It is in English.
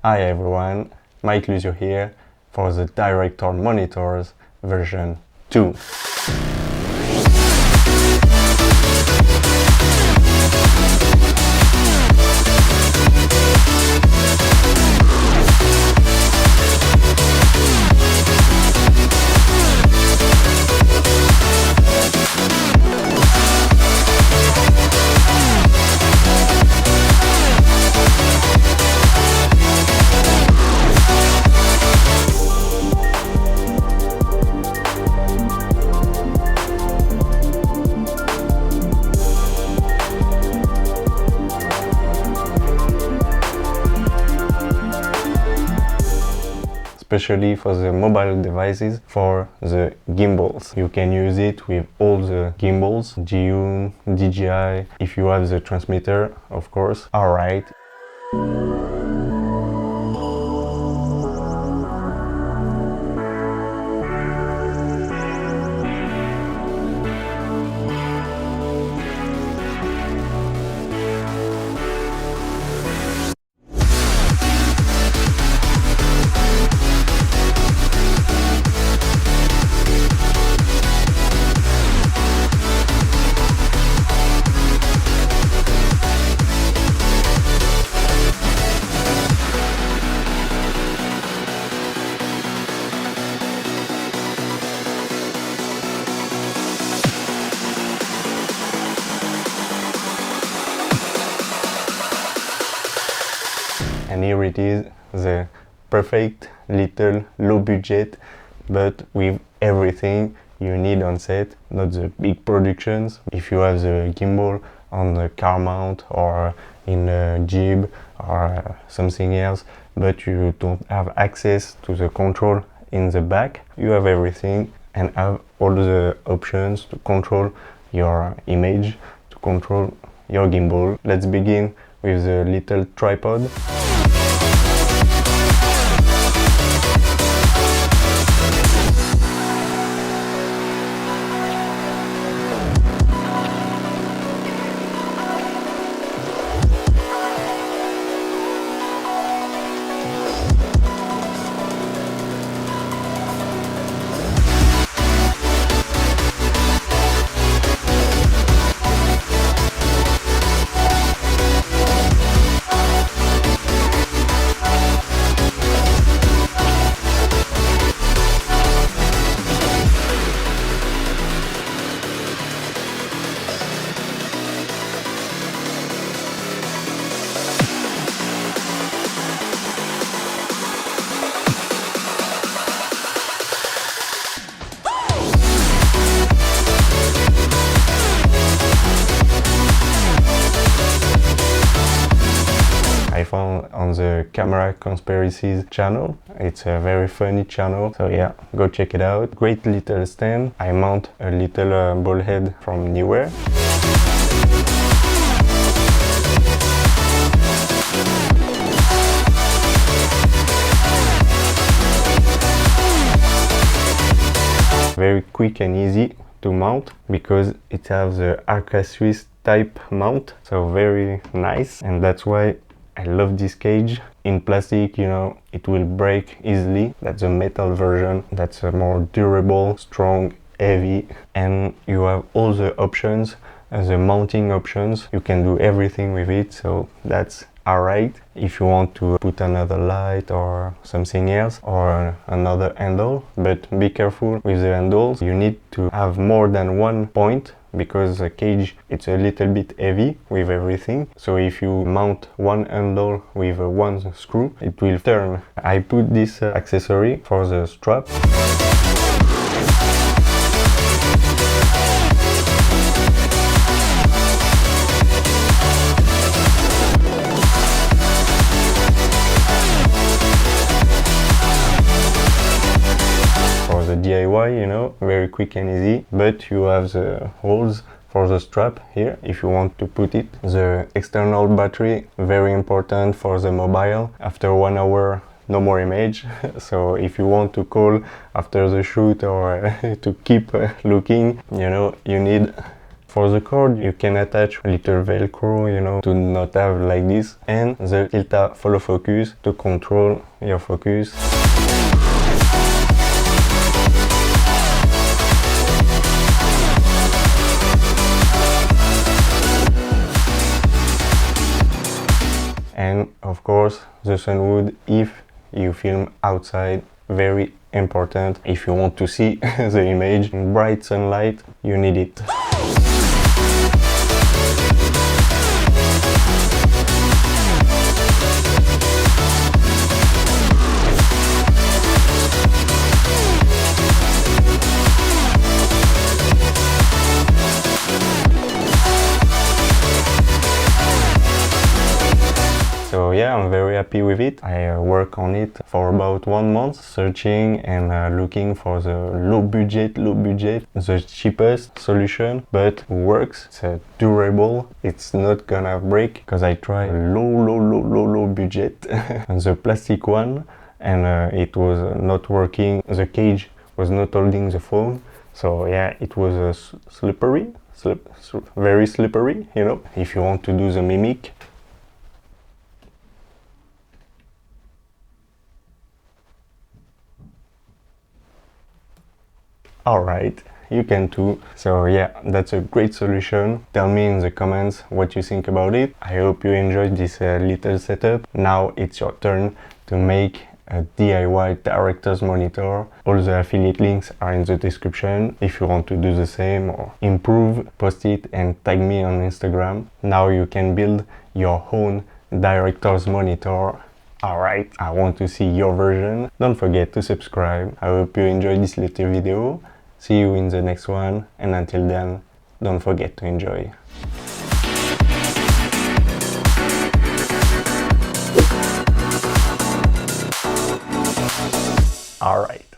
Hi everyone, Mike Lusio here for the Director Monitors version 2. Especially for the mobile devices, for the gimbals. You can use it with all the gimbals, GU, DJI, if you have the transmitter, of course. Alright. And here it is, the perfect little low budget, but with everything you need on set, not the big productions. If you have the gimbal on the car mount or in a Jeep or something else, but you don't have access to the control in the back, you have everything and have all the options to control your image, to control your gimbal. Let's begin with the little tripod. I found on the Camera Conspiracies channel. It's a very funny channel, so yeah, go check it out. Great little stand. I mount a little ball head from Neewer. Very quick and easy to mount because it has the Arca Swiss type mount, so very nice, and that's why I love this cage. In plastic, you know, it will break easily. That's a metal version. That's a more durable, strong, heavy, and you have all the options, the mounting options. You can do everything with it, so that's alright. If you want to put another light or something else or another handle, but be careful with the handles. You need to have more than one point because the cage, it's a little bit heavy with everything. So if you mount one handle with one screw, it will turn. I put this accessory for the strap. The DIY, you know, very quick and easy, but you have the holes for the strap here if you want to put it. The external battery, very important for the mobile. After 1 hour, no more image. So if you want to call after the shoot or to keep looking, you know, you need For the cord, you can attach a little velcro, you know, to not have like this, and the tilt follow focus to control your focus. And of course the sun hood if you film outside, very important. If you want to see the image in bright sunlight, you need it. So yeah, I'm very happy with it. I work on it for about 1 month, searching and looking for the low budget, the cheapest solution, but works. It's durable. It's not gonna break, because I tried low budget and the plastic one, and it was not working. The cage was not holding the phone. So yeah, it was slippery, very slippery, you know, if you want to do the mimic. Alright, you can too. So yeah, that's a great solution. Tell me in the comments what you think about it. I hope you enjoyed this little setup. Now it's your turn to make a DIY director's monitor. All the affiliate links are in the description. If you want to do the same or improve, post it and tag me on Instagram. Now you can build your own director's monitor. Alright, I want to see your version. Don't forget to subscribe. I hope you enjoyed this little video. See you in the next one, and until then, don't forget to enjoy. Alright.